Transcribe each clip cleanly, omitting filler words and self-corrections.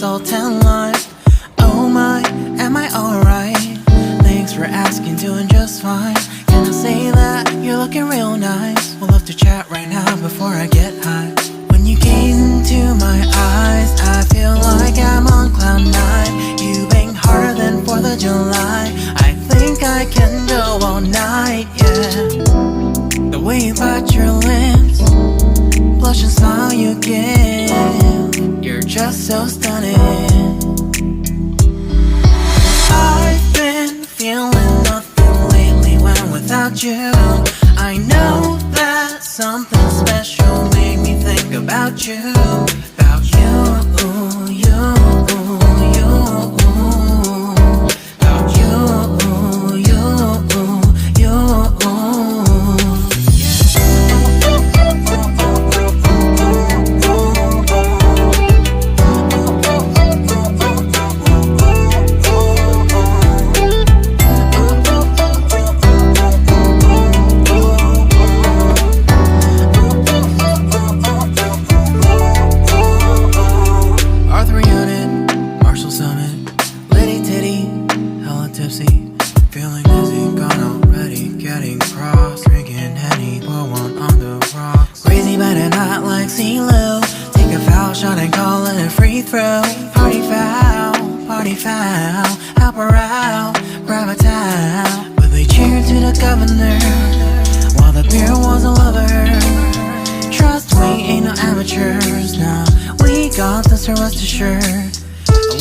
salt and lime. Oh my, am I alright? Thanks for asking, doing just fine. Can I say that you're looking real nice? We'll love to chat right now before I get high. When you gaze into my eyes, I feel like I'm on cloud nine. You bang harder than 4th of July. I think I can go all night, yeah. The way you bite your lips, blush and smile you give, you're just so stunning. I've been feeling nothing lately when without you. I know that something special made me think about you. About you, you, you. About you, you, you. Feeling dizzy, gone already, getting cross. Drinking Henny, pour one on the rocks. Crazy but not like CeeLo. Take a foul shot and call it a free throw. Party foul, help her out, grab a towel. But they cheered to the governor, while the beer was a lover. Trust we ain't no amateurs, nah. We got this, rest assured.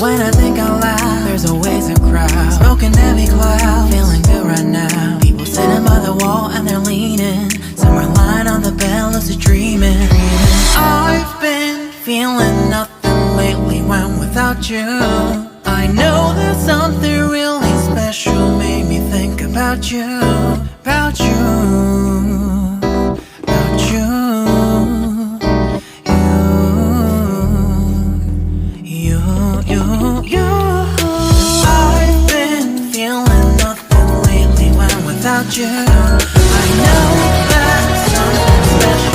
When I think out loud, there's always a crowd. Smoking heavy cloud, feeling good right now. People sitting by the wall and they're leaning. Some are lying on the bed, lucid dreaming. I've been feeling nothing lately when without you. I know that something really special made me think about you. About you, about you. I've been feeling nothing lately when without you.